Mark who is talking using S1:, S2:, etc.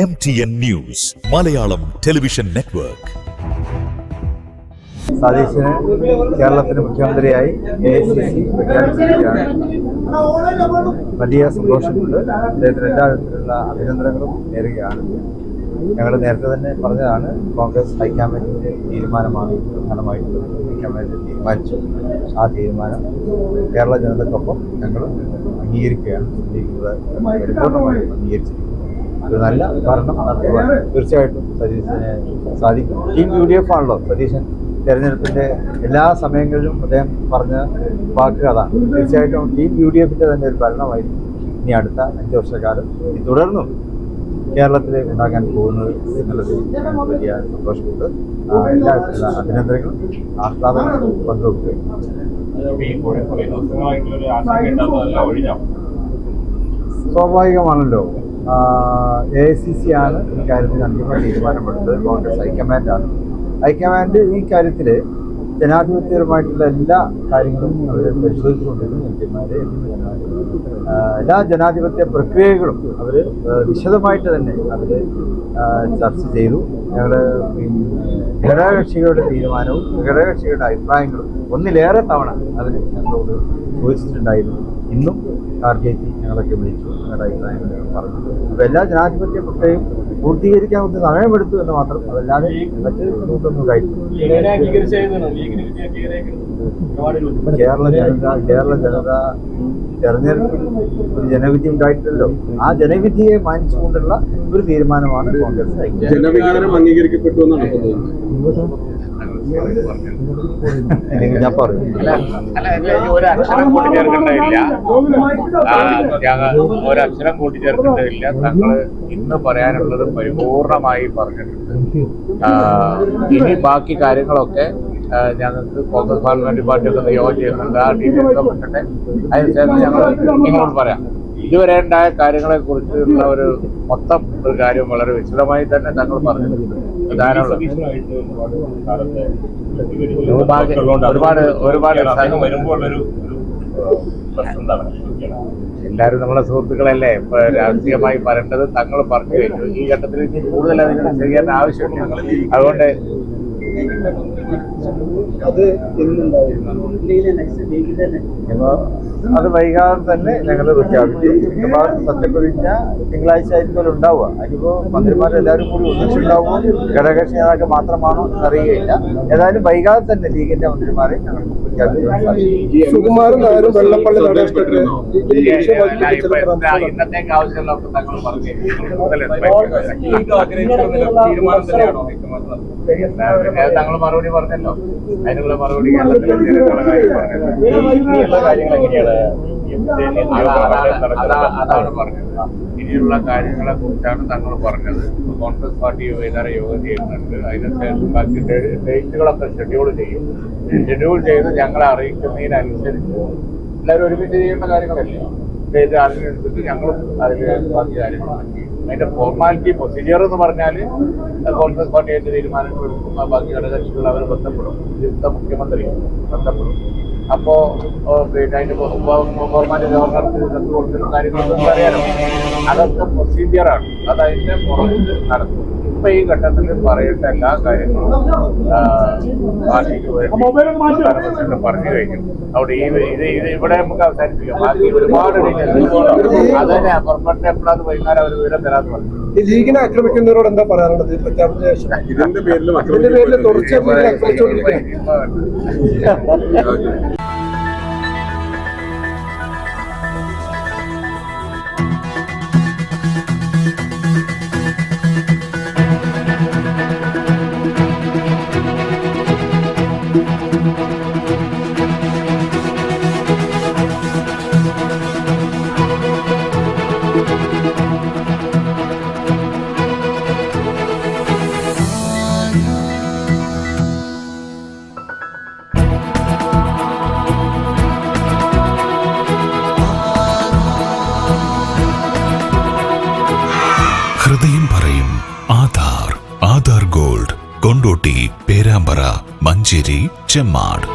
S1: MTN News, Malayalam Television Network.
S2: സാദീഷിനെ കേരളത്തിന് മുഖ്യമന്ത്രിയായി AICC പ്രഖ്യാപിച്ചിരിക്കുകയാണ്. വലിയ സന്തോഷമുണ്ട്. അദ്ദേഹത്തിന് എല്ലാവിധത്തിലുള്ള അഭിനന്ദനങ്ങളും നേരുകയാണ്. ഞങ്ങൾ നേരത്തെ തന്നെ പറഞ്ഞതാണ്, കോൺഗ്രസ് ഹൈക്കമാൻഡിൻ്റെ തീരുമാനമാണ് പ്രധാനമായിട്ടുള്ളത്. ഹൈക്കമാൻഡ് തീരുമാനിച്ചു. ആ തീരുമാനം കേരള ജനതയ്ക്കൊപ്പം ഞങ്ങൾ അംഗീകരിക്കുകയാണ്. പരിപൂർണമായും അംഗീകരിച്ചിരിക്കുന്നു. ഒരു നല്ല ഭരണം നടത്തുവാൻ തീർച്ചയായിട്ടും സതീശന് സാധിക്കും. ടീം UDF ആണല്ലോ സതീശൻ തെരഞ്ഞെടുപ്പിൻ്റെ എല്ലാ സമയങ്ങളിലും അദ്ദേഹം പറഞ്ഞ വാക്ക് അതാണ്. തീർച്ചയായിട്ടും ടീം UDFിൻ്റെ തന്നെ ഒരു ഭരണമായിരിക്കും ഇനി അടുത്ത 5 വർഷക്കാലം തുടർന്നും കേരളത്തിൽ ഉണ്ടാകാൻ പോകുന്നത് എന്നുള്ളതിൽ വലിയ സന്തോഷമുണ്ട്. എല്ലാവിധത്തിലുള്ള അഭിനന്ദനങ്ങളും ആഹ്ലാദങ്ങളും പങ്കുവെക്കുകയും സ്വാഭാവികമാണല്ലോ. AICC ആണ് ഈ കാര്യത്തിൽ അന്തിമ തീരുമാനമെടുത്തത്. കോൺഗ്രസ് ഹൈക്കമാൻഡാണ്. ഹൈക്കമാൻഡ് ഈ കാര്യത്തിൽ ജനാധിപത്യപരമായിട്ടുള്ള എല്ലാ കാര്യങ്ങളും അവർ പരിശോധിച്ചുകൊണ്ടിരുന്നു. എംപിമാരെ എല്ലാ ജനാധിപത്യ പ്രക്രിയകളും അവർ വിശദമായിട്ട് തന്നെ അവർ ചർച്ച ചെയ്തു. ഞങ്ങൾ ഘടകകക്ഷികളുടെ തീരുമാനവും ഘടകകക്ഷികളുടെ അഭിപ്രായങ്ങളും ഒന്നിലേറെ തവണ അവർ ഞങ്ങളോട് ചോദിച്ചിട്ടുണ്ടായിരുന്നു. ഇന്നും ടാർഗറ്റ് ഞങ്ങളൊക്കെ വിളിച്ചു, ഞങ്ങളുടെ അഭിപ്രായങ്ങൾ പറഞ്ഞു. അപ്പോൾ എല്ലാ ജനാധിപത്യ പ്രക്രിയയും പൂർത്തീകരിക്കാൻ കുറച്ച് സമയമെടുത്തു എന്ന് മാത്രം, അതല്ലാതെ മറ്റ് ബുദ്ധിമുട്ടൊന്നും കഴിച്ചു. കേരള ജനത തെരഞ്ഞെടുപ്പിൽ ഒരു ജനവിധി ഉണ്ടായിട്ടല്ലോ. ആ ജനവിധിയെ മാനിച്ചുകൊണ്ടുള്ള ഒരു തീരുമാനമാണ് കോൺഗ്രസ്.
S3: ജനവികാരം അംഗീകരിക്കപ്പെട്ടു എന്നാണ്
S2: ഞാൻ പറഞ്ഞു.
S4: ഒരക്ഷരം കൂട്ടിച്ചേർക്കേണ്ടതില്ല. തങ്ങൾ ഇന്ന് പറയാനുള്ളത് പരിപൂർണമായി പറഞ്ഞിട്ടുണ്ട്. ഇനി ബാക്കി കാര്യങ്ങളൊക്കെ ഞങ്ങൾക്ക് കോൺഗ്രസ് പാർലമെന്റ് പാർട്ടിയൊക്കെ യോഗം ചെയ്യുന്നുണ്ട്. ആ ഡീറ്റെയിൽസ് പറ്റട്ടെ, അതിനുശേഷം ഞങ്ങൾ നിങ്ങളോട് പറയാം. ഇതുവരെ ഉണ്ടായ കാര്യങ്ങളെ കുറിച്ചുള്ള ഒരു മൊത്തം ഒരു കാര്യം വളരെ വിശദമായി തന്നെ തങ്ങൾ പറഞ്ഞിട്ടുണ്ട്. പ്രധാനമുള്ള ഒരുപാട് എല്ലാവരും നമ്മളെ സുഹൃത്തുക്കളല്ലേ. ഇപ്പൊ രാഷ്ട്രീയമായി പറയേണ്ടത് തങ്ങൾ പറഞ്ഞു കഴിഞ്ഞു. ഈ ഘട്ടത്തിൽ ഇനി കൂടുതൽ അതിന് ചെയ്യാൻ ആവശ്യമില്ല. അതുകൊണ്ട്
S2: അത് വൈകാതെ തന്നെ ഞങ്ങൾ പ്രഖ്യാപിച്ചു. സത്യപ്രതിജ്ഞ തിങ്കളാഴ്ച ആയിരിക്കും ഉണ്ടാവുക. അതിനിപ്പോൾ മന്ത്രിമാരെല്ലാവരും കൂടി ഒന്നിച്ചുണ്ടാവുമോ, ഘടകകക്ഷി നേതാക്കൾ മാത്രമാണോ എന്നറിയുകയില്ല. ഏതായാലും വൈകാതെ തന്നെ ലീഗിന്റെ മന്ത്രിമാരെ ഞങ്ങൾ
S4: ഇന്നത്തേക്ക് ആവശ്യമുള്ളതൊക്കെ തങ്ങൾ പറഞ്ഞു. തങ്ങൾ മറുപടി പറഞ്ഞല്ലോ. അതിനുള്ള മറുപടി അതാണ് പറഞ്ഞത്. ഇനിയുള്ള കാര്യങ്ങളെ കുറിച്ചാണ് തങ്ങൾ പറഞ്ഞത്. കോൺഗ്രസ് പാർട്ടി വൈകുന്നേരം യോഗം ചെയ്യുന്നുണ്ട്. അതിനുശേഷം ബാക്കി ഡേറ്റുകളൊക്കെ ഷെഡ്യൂൾ ചെയ്ത് ഞങ്ങളെ അറിയിക്കുന്നതിനനുസരിച്ച് എല്ലാവരും ഒരുമിച്ച് ചെയ്യേണ്ട കാര്യങ്ങളല്ലേ. ഡേറ്റ് അതിനനുസരിച്ച് ഞങ്ങളും അതിൽ ബാക്കി കാര്യങ്ങളൊക്കെ ചെയ്യും. അതിന്റെ ഫോർമാലിറ്റി പ്രൊസീജിയർ എന്ന് പറഞ്ഞാൽ കോൺഗ്രസ് പാർട്ടി അതിന്റെ തീരുമാനങ്ങൾ എടുക്കുന്ന ബാക്കി ഘടകകക്ഷികൾ അവർ ബന്ധപ്പെടും. നിയുക്ത മുഖ്യമന്ത്രി ബന്ധപ്പെടും. അപ്പോൾ പിന്നെ അതിന്റെ ഫോർമാലിറ്റി ഗവർണർക്ക് കത്ത് കൊടുക്കുന്ന കാര്യങ്ങളൊക്കെ അറിയാലോ. അതൊക്കെ പ്രൊസീജിയറാണ്. അത് അതിന്റെ പുറത്ത് നടത്തും. ഇപ്പൊ ഈ ഘട്ടത്തിൽ പറയേണ്ട എല്ലാ കാര്യങ്ങളും പാർട്ടിക്ക് വേണ്ടി പറഞ്ഞു കഴിഞ്ഞു. അവിടെ ഇത് ഇവിടെ നമുക്ക് അവസാനിപ്പിക്കാം. ബാക്കി ഒരുപാട് അത് തന്നെ പുറപ്പെട്ട എപ്പോഴാണ് വൈകുന്നേരം അവർ വിവരം തരാന്ന് പറഞ്ഞു.
S3: ലീഗിനെ ആക്രമിക്കുന്നവരോട് എന്താ പറയാനുള്ളത്? പ്രഖ്യാപിച്ച ശേഷം ഇതിന്റെ പേരിൽ തുടർച്ചയായി
S1: ഹൃദയം പറയും ആധാർ ഗോൾഡ്, കൊണ്ടോട്ടി, പേരാമ്പ്ര, മഞ്ചേരി, ചെമ്മാട്.